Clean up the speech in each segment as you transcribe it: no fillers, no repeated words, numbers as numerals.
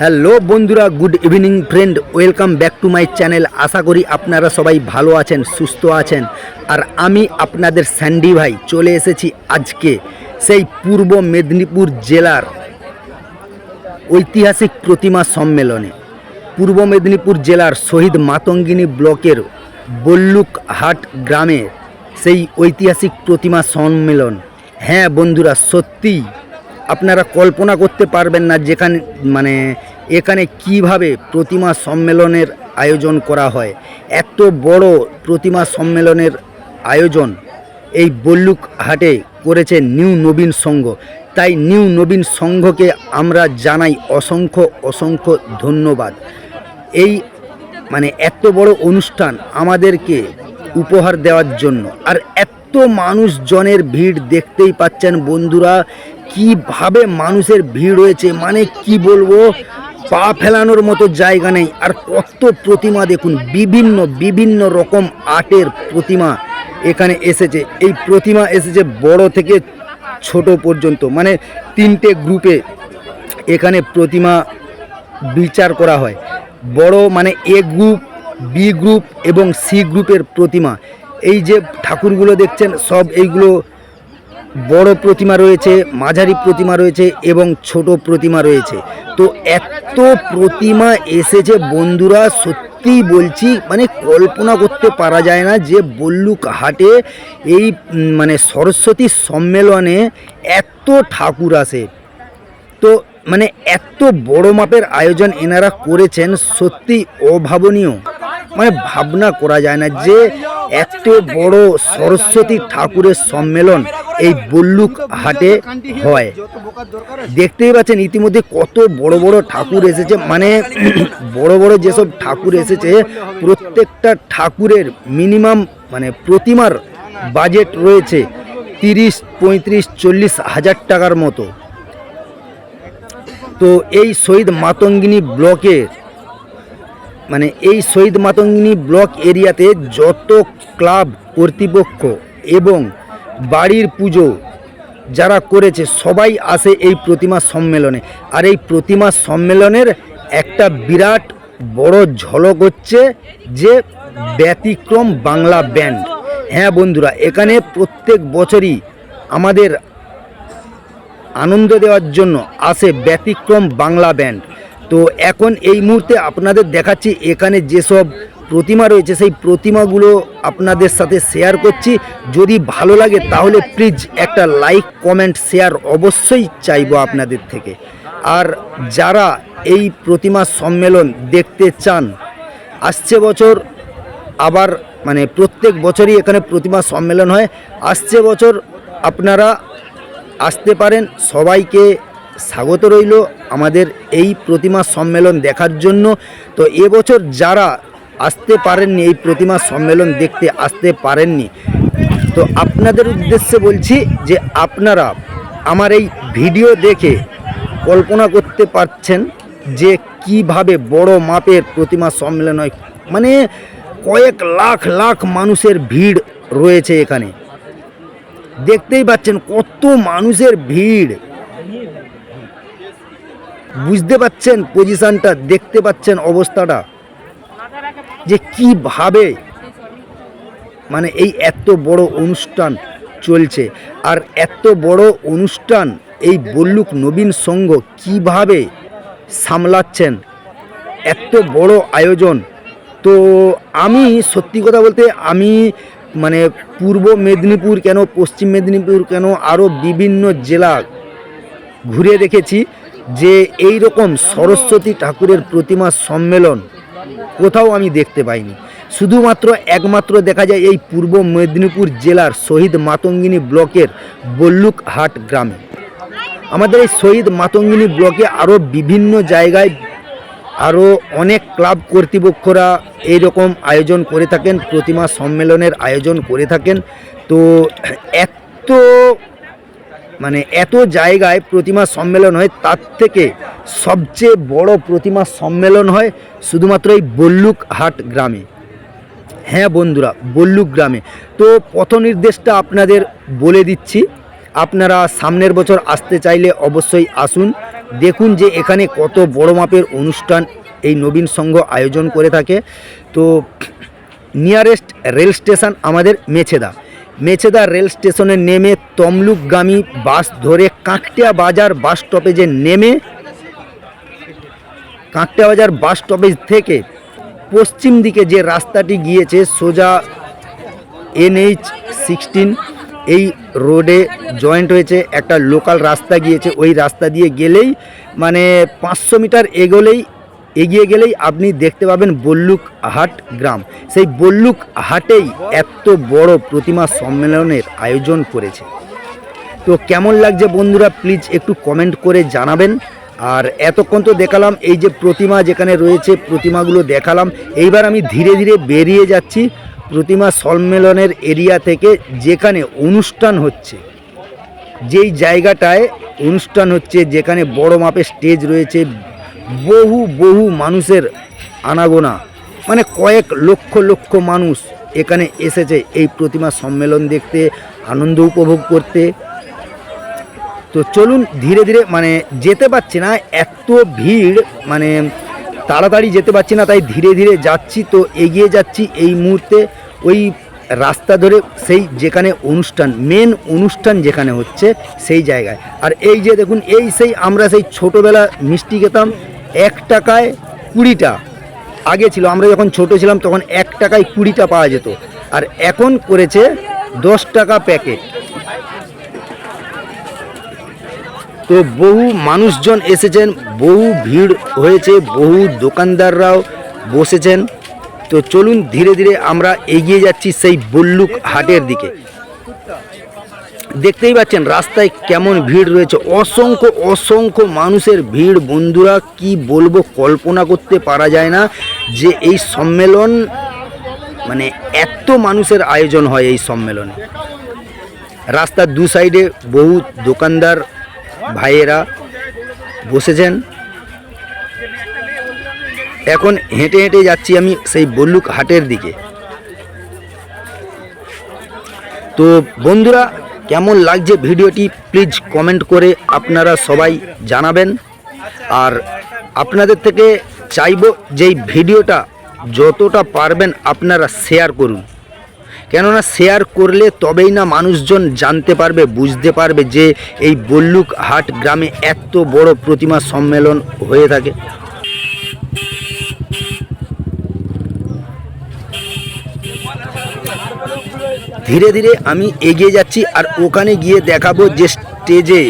Hello বন্ধুরা, good evening friend, welcome back to my channel. আশা করি আপনারা সবাই ভালো আছেন, সুস্থ আছেন। আর আমি আপনাদের স্যান্ডি ভাই চলে এসেছি আজকে সেই পূর্ব মেদিনীপুর জেলার ঐতিহাসিক প্রতিমা সম্মেলনে। পূর্ব মেদিনীপুর জেলার শহীদ মাতঙ্গিনী ব্লকের বল্লুকহাট গ্রামে সেই ঐতিহাসিক প্রতিমা সম্মেলন। হ্যাঁ বন্ধুরা, সত্যিই আপনারা কল্পনা করতে পারবেন না এখানে কিভাবে প্রতিমা সম্মেলনের আয়োজন করা হয়। এত বড় প্রতিমা সম্মেলনের আয়োজন এই বল্লুকহাটে করেছে নিউ নবীন সংঘ। তাই নিউ নবীন সংঘকে আমরা জানাই অসংখ্য অসংখ্য ধন্যবাদ। এই এত বড় অনুষ্ঠান আমাদেরকে উপহার দেওয়ার জন্য। আর এত মানুষজনের ভিড় দেখতেই পাচ্ছেন বন্ধুরা, কিভাবে মানুষের ভিড় হয়েছে, কি বলবো, পা ফেলানোর মতো জায়গা নেই। আর কত প্রতিমা দেখুন, বিভিন্ন বিভিন্ন রকম আর্টের প্রতিমা এখানে এসেছে। এই প্রতিমা এসেছে বড় থেকে ছোট পর্যন্ত, তিনটে গ্রুপে এখানে প্রতিমা বিচার করা হয়। বড় এ গ্রুপ, বি গ্রুপ এবং সি গ্রুপের প্রতিমা। এই যে ঠাকুরগুলো দেখছেন, সব এইগুলো বড় প্রতিমা রয়েছে, মাঝারি প্রতিমা রয়েছে এবং ছোট প্রতিমা রয়েছে। তো এত প্রতিমা এসেছে বন্ধুরা, সত্যিই বলছি, কল্পনা করতে পারা যায় না যে বল্লুকহাটে এই সরস্বতী সম্মেলনে এত ঠাকুর আসে। তো এত বড় মাপের আয়োজন এনারা করেছেন, সত্যি অভাবনীয়। ভাবনা করা যায় না যে এত বড় সরস্বতী ঠাকুরের সম্মেলন এই বল্লুকহাটে হয়। দেখতেই পাচ্ছেন ইতিমধ্যে কত বড় বড় ঠাকুর এসেছে। বড় বড় যেসব ঠাকুর এসেছে, প্রত্যেকটা ঠাকুরের মিনিমাম প্রতিমার বাজেট রয়েছে 30, 35, 40 হাজার টাকার মতো। তো এই শহীদ মাতঙ্গিনী ব্লকের এই শহীদ মাতঙ্গিনী ব্লক এরিয়াতে যত ক্লাব কর্তৃপক্ষ এবং বাড়ির পুজো যারা করেছে সবাই আসে এই প্রতিমা সম্মেলনে। আর এই প্রতিমা সম্মেলনের একটা বিরাট বড় ঝলক হচ্ছে যে ব্যতিক্রম বাংলা ব্যান্ড। হ্যাঁ বন্ধুরা, এখানে প্রত্যেক বছরই আমাদের আনন্দ দেওয়ার জন্য আসে ব্যতিক্রম বাংলা ব্যান্ড। তো এখন এই মুহূর্তে আপনাদের দেখাচ্ছি এখানে যেসব প্রতিমা রয়েছে, সেই প্রতিমাগুলো আপনাদের সাথে শেয়ার করছি। যদি ভালো লাগে তাহলে প্লিজ একটা লাইক, কমেন্ট, শেয়ার অবশ্যই চাইবো আপনাদের থেকে। আর যারা এই প্রতিমা সম্মেলন দেখতে চান, আসছে বছর আবার প্রত্যেক বছরই এখানে প্রতিমা সম্মেলন হয়। আসছে বছর আপনারা আসতে পারেন। সবাইকে স্বাগত রইল আমাদের এই প্রতিমা সম্মেলন দেখার জন্য। তো এবছর যারা আসতে পারেননি, এই প্রতিমা সম্মেলন দেখতে আসতে পারেননি, তো আপনাদের উদ্দেশ্যে বলছি যে আপনারা আমার এই ভিডিও দেখে কল্পনা করতে পারছেন যে কিভাবে বড় মাপের প্রতিমা সম্মেলন হয়। কয়েক লাখ লাখ মানুষের ভিড় রয়েছে এখানে। দেখতেই পাচ্ছেন কত মানুষের ভিড়, বুঝতে পাচ্ছেন পজিশনটা, দেখতে পাচ্ছেন অবস্থাটা যে কিভাবে এই এত বড় অনুষ্ঠান চলছে। আর এত বড় অনুষ্ঠান এই বল্লুক নবীন সংঘ কিভাবে সামলাচ্ছেন, এত বড় আয়োজন। তো আমি সত্যি কথা বলতে, আমি পূর্ব মেদিনীপুর কেন, পশ্চিম মেদিনীপুর কেন, আরও বিভিন্ন জেলা ঘুরে দেখেছি যে এই রকম সরস্বতী ঠাকুরের প্রতিমা সম্মেলন কোথাও আমি দেখতে পাইনি। শুধুমাত্র একমাত্র দেখা যায় এই পূর্ব মেদিনীপুর জেলার শহীদ মাতঙ্গিনী ব্লকের বল্লুকহাট গ্রামে। আমাদের এই শহীদ মাতঙ্গিনী ব্লকে আরও বিভিন্ন জায়গায় আরও অনেক ক্লাব কর্তৃপক্ষরা এই রকম আয়োজন করে থাকেন, প্রতিমা সম্মেলনের আয়োজন করে থাকেন। তো এত জায়গায় প্রতিমা সম্মেলন হয়, তার থেকে সবচেয়ে বড় প্রতিমা সম্মেলন হয় শুধুমাত্র এই বল্লুকহাট গ্রামে। হ্যাঁ বন্ধুরা, বল্লুক গ্রামে। তো পথ নির্দেশটা আপনাদের বলে দিচ্ছি, আপনারা সামনের বছর আসতে চাইলে অবশ্যই আসুন। দেখুন যে এখানে কত বড় মাপের অনুষ্ঠান এই নবীন সংঘ আয়োজন করে থাকে। তো নিয়ারেস্ট রেল স্টেশন আমাদের মেছেদা রেল স্টেশনে নেমে তমলুকগামী বাস ধরে কাঁকটিয়া বাজার বাস স্টপেজে নেমে কাঁকটিয়া বাজার বাস স্টপেজ থেকে পশ্চিম দিকে যে রাস্তাটি গিয়েছে সোজা NH-16 এই রোডে জয়েন্ট হয়েছে একটা লোকাল রাস্তা গিয়েছে। ওই রাস্তা দিয়ে গেলেই মানে 500 মিটার এগিয়ে গেলেই আপনি দেখতে পাবেন বল্লুক হাট গ্রাম। সেই বল্লুক হাটেই এত বড় প্রতিমা সম্মেলনের আয়োজন করেছে। তো কেমন লাগছে বন্ধুরা প্লিজ একটু কমেন্ট করে জানাবেন। আর এতক্ষণ তো দেখালাম এই যে প্রতিমা যেখানে রয়েছে প্রতিমাগুলো দেখালাম। এইবার আমি ধীরে ধীরে বেরিয়ে যাচ্ছি প্রতিমা সম্মেলনের এরিয়া থেকে, যেখানে অনুষ্ঠান হচ্ছে, যেই জায়গাটায় অনুষ্ঠান হচ্ছে, যেখানে বড় মাপের স্টেজ রয়েছে, বহু মানুষের আনাগোনা, মানে কয়েক লক্ষ মানুষ এখানে এসেছে এই প্রতিমা সম্মেলন দেখতে, আনন্দ উপভোগ করতে। তো চলুন ধীরে ধীরে, মানে যেতে পারছি না, এত ভিড়, মানে তাড়াতাড়ি যেতে পারছি না, তাই ধীরে ধীরে যাচ্ছি। তো এগিয়ে যাচ্ছি এই মুহূর্তে ওই রাস্তা ধরে সেই যেখানে অনুষ্ঠান, মেন অনুষ্ঠান যেখানে হচ্ছে সেই জায়গায়। আর এই যে দেখুন, এই সেই আমরা সেই ছোটোবেলা মিষ্টি খেতাম 1 টাকায় 20টা। আগে ছিল, আমরা যখন ছোট ছিলাম তখন 1 টাকায় 20টা পাওয়া যেত, আর এখন করেছে 10 টাকা প্যাকেট। তো বহু মানুষজন এসেছেন, বহু ভিড় হয়েছে, বহু দোকানদাররাও বসেছেন। তো চলুন ধীরে ধীরে আমরা এগিয়ে যাচ্ছি সেই বল্লুক হাটের দিকে। দেখতেই পাচ্ছেন রাস্তায় কেমন ভিড় রয়েছে, অসংখ্য মানুষের ভিড়। বন্ধুরা কি বলবো, কল্পনা করতে পারা যায় না যে এই সম্মেলন, মানে এত মানুষের আয়োজন হয় এই সম্মেলনে। রাস্তার দু সাইডে বহু দোকানদার ভাইয়েরা বসেছেন। এখন হেঁটে হেঁটে যাচ্ছি আমি সেই বল্লুক হাটের দিকে। তো বন্ধুরা কেমন লাগছে ভিডিওটি প্লিজ কমেন্ট করে আপনারা সবাই জানাবেন। আর আপনাদের থেকে চাইবো যে এই ভিডিওটা যতটা পারবেন আপনারা শেয়ার করুন, কেননা শেয়ার করলে তবেই না মানুষজন জানতে পারবে, বুঝতে পারবে যে এই বল্লুক হাট গ্রামে এত বড় প্রতিমা সম্মেলন হয়ে থাকে। ধীরে ধীরে আমি এগিয়ে যাচ্ছি, আর ওখানে গিয়ে দেখাবো যে স্টেজে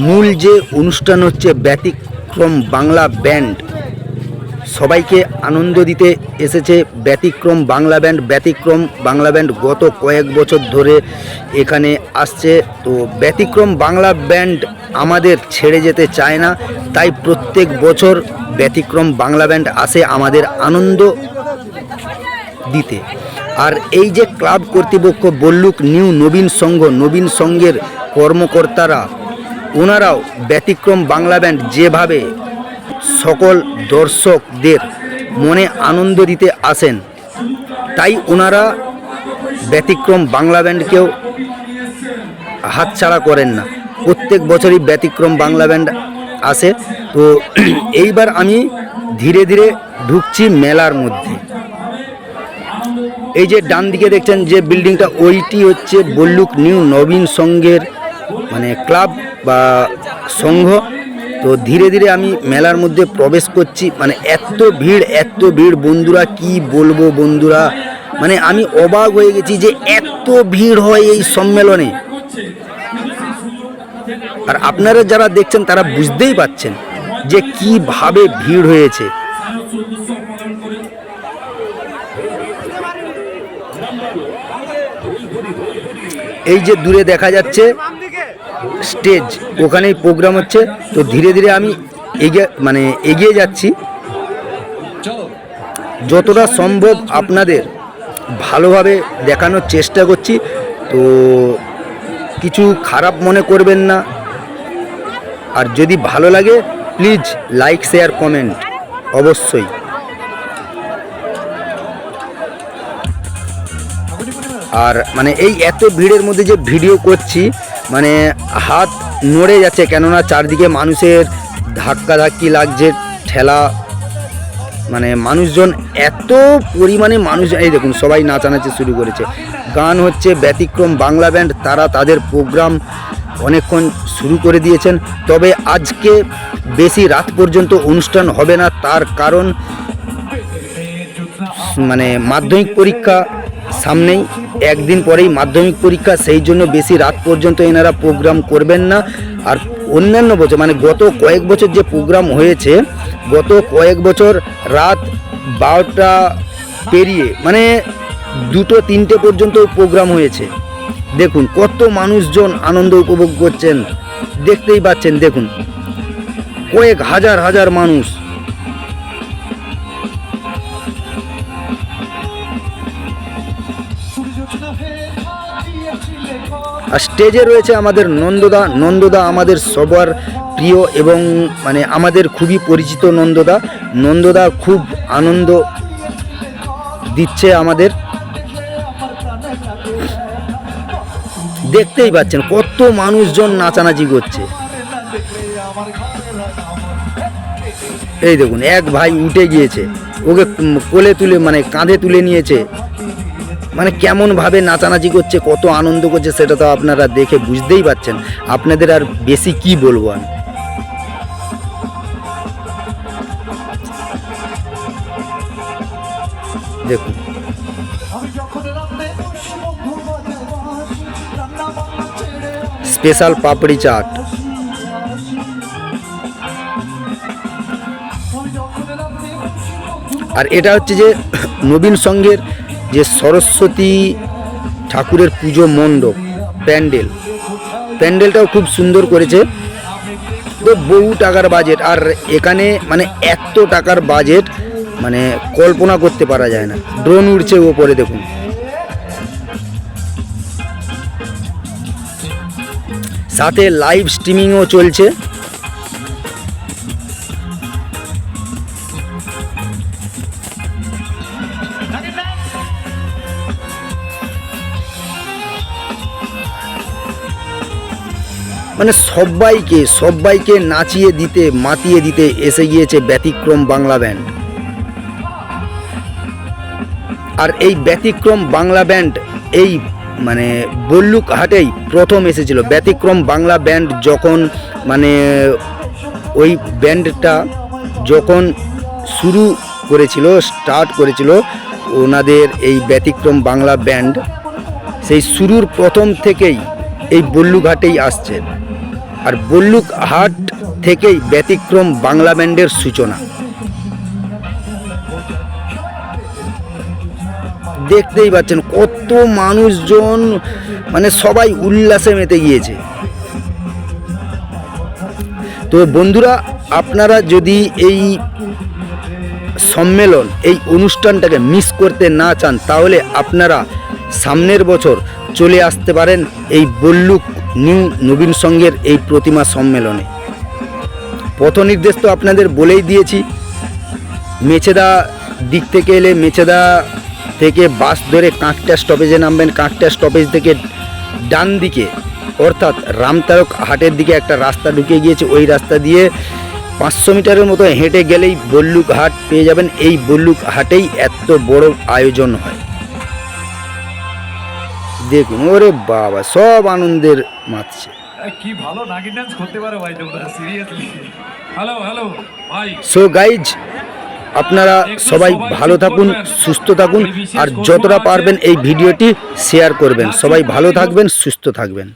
মূল যে অনুষ্ঠান হচ্ছে ব্যতিক্রম বাংলা ব্যান্ড, সবাইকে আনন্দ দিতে এসেছে ব্যতিক্রম বাংলা ব্যান্ড গত কয়েক বছর ধরে এখানে আসছে। তো ব্যতিক্রম বাংলা ব্যান্ড আমাদের ছেড়ে যেতে চায় না, তাই প্রত্যেক বছর ব্যতিক্রম বাংলা ব্যান্ড আসে আমাদের আনন্দ দিতে। আর এই যে ক্লাব কর্তৃপক্ষ বল্লুক নিউ নবীন সংঘের কর্মকর্তারা, ওনারাও ব্যতিক্রম বাংলা ব্যান্ড যেভাবে সকল দর্শকদের মনে আনন্দ দিতে আসেন, তাই ওনারা ব্যতিক্রম বাংলা ব্যান্ডকেও হাতছাড়া করেন না। প্রত্যেক বছরই ব্যতিক্রম বাংলা ব্যান্ড আসে। তো এইবার আমি ধীরে ধীরে ঢুকছি মেলার মধ্যে। এই যে ডান দিকে দেখছেন যে বিল্ডিংটা, ওইটি হচ্ছে বল্লুক নিউ নবীন সংঘের মানে ক্লাব বা সংঘ। তো ধীরে ধীরে আমি মেলার মধ্যে প্রবেশ করছি। মানে এত ভিড় বন্ধুরা, কি বলবো বন্ধুরা, মানে আমি অবাক হয়ে গেছি যে এত ভিড় হয় এই সম্মেলনে। আর আপনারা যারা দেখছেন তারা বুঝতেই পাচ্ছেন যে কিভাবে ভিড় হয়েছে। এই যে দূরে দেখা যাচ্ছে স্টেজ, ওখানেই প্রোগ্রাম হচ্ছে। তো ধীরে ধীরে আমি এগিয়ে যাচ্ছি, যতটা সম্ভব আপনাদের ভালোভাবে দেখানোর চেষ্টা করছি। তো কিছু খারাপ মনে করবেন না, আর যদি ভালো লাগে প্লিজ লাইক শেয়ার কমেন্ট অবশ্যই। আর মানে এই এত ভিড়ের মধ্যে যে ভিডিও করছি, মানে হাত নড়ে যাচ্ছে, কেননা চারদিকে মানুষের ধাক্কাধাক্কি লাগছে, ঠেলা, মানে মানুষজন এত পরিমাণে মানুষ, এই দেখুন সবাই নাচানাচি শুরু করেছে। গান হচ্ছে ব্যতিক্রম বাংলা ব্যান্ড, তারা তাদের প্রোগ্রাম অনেকক্ষণ শুরু করে দিয়েছেন। তবে আজকে বেশি রাত পর্যন্ত অনুষ্ঠান হবে না, তার কারণ মানে মাধ্যমিক পরীক্ষা সামনেই, একদিন পরেই মাধ্যমিক পরীক্ষা, সেই জন্য বেশি রাত পর্যন্ত এনারা প্রোগ্রাম করবেন না। আর অন্যান্য বছর মানে গত কয়েক বছর যে প্রোগ্রাম হয়েছে, গত কয়েক বছর রাত 12টা পেরিয়ে মানে 2-3টে পর্যন্ত প্রোগ্রাম হয়েছে। দেখুন কত মানুষজন আনন্দ উপভোগ করছেন, দেখতেই পাচ্ছেন। দেখুন কয়েক হাজার হাজার মানুষ। আর স্টেজে রয়েছে আমাদের নন্দদা। নন্দদা আমাদের সবার প্রিয় এবং মানে আমাদের খুবই পরিচিত নন্দদা। নন্দদা খুব আনন্দ দিচ্ছে আমাদের, দেখতেই পাচ্ছেন কত মানুষজন নাচানাচি করছে। এই দেখুন এক ভাই উঠে গিয়েছে, ওকে কোলে তুলে মানে কাঁধে তুলে নিয়েছে, মানে কেমনভাবে নাচানাচি করছে, কত আনন্দ করছে, সেটা তো আপনারা দেখে বুঝতেই পারছেন। আপনাদের আর বেশি কি বলবো আমি। দেখুন স্পেশাল পাপড়ি চাট। আর এটা হচ্ছে যে নবীন সংঘের যে সরস্বতী ঠাকুরের পুজো মণ্ডপ প্যান্ডেলটাও খুব সুন্দর করেছে। তো বহু টাকার বাজেট, আর এখানে মানে এত টাকার বাজেট মানে কল্পনা করতে পারা যায় না। ড্রোন উড়ছে ওপরে, দেখুন। সাথে লাইভ স্ট্রিমিংও চলছে। মানে সবাইকে নাচিয়ে দিতে, মাতিয়ে দিতে এসে গিয়েছে ব্যতিক্রম বাংলা ব্যান্ড। আর এই ব্যতিক্রম বাংলা ব্যান্ড এই মানে বল্লুক হাটেই প্রথম এসেছিল। ব্যতিক্রম বাংলা ব্যান্ড যখন মানে ওই ব্যান্ডটা যখন শুরু করেছিল, স্টার্ট করেছিল ওনাদের এই ব্যতিক্রম বাংলা ব্যান্ড, সেই শুরুর প্রথম থেকেই এই বল্লুক হাটেই আসছে। আর বল্লুক হাট থেকেই ব্যতিক্রম বাংলা ব্যান্ডের সূচনা। দেখতেই পাচ্ছেন কত মানুষজন, মানে সবাই উল্লাসে মেতে গিয়েছে। তো বন্ধুরা, আপনারা যদি এই সম্মেলন, এই অনুষ্ঠানটাকে মিস করতে না চান, তাহলে আপনারা সামনের বছর চলে আসতে পারেন এই বল্লুক নিউ নবীন সংঘের এই প্রতিমা সম্মেলনে। পথ নির্দেশ তো আপনাদের বলেই দিয়েছি। মেছেদা দিক থেকে এলে মেছেদা থেকে বাস ধরে কাঁকটা স্টপেজে নামবেন। কাঁকটা স্টপেজ থেকে ডান দিকে অর্থাৎ রামতারক হাটের দিকে একটা রাস্তা ঢুকে গিয়েছে, ওই রাস্তা দিয়ে 500 মিটারের মতো হেঁটে গেলেই বল্লুক হাট পেয়ে যাবেন। এই বল্লুক হাটেই এত বড় আয়োজন হয়। দেখুন ওরে বাবা, সব আনন্দের মাতছে। কি ভালো নাগিন ডান্স করতে পারো ভাই তোমরা, সিরিয়াসলি। হ্যালো হ্যালো ভাই। সো গাইজ, আপনারা সবাই ভালো থাকুন, সুস্থ থাকুন, আর যতটা পারবেন এই ভিডিওটি শেয়ার করবেন। সবাই ভালো থাকবেন, সুস্থ থাকবেন।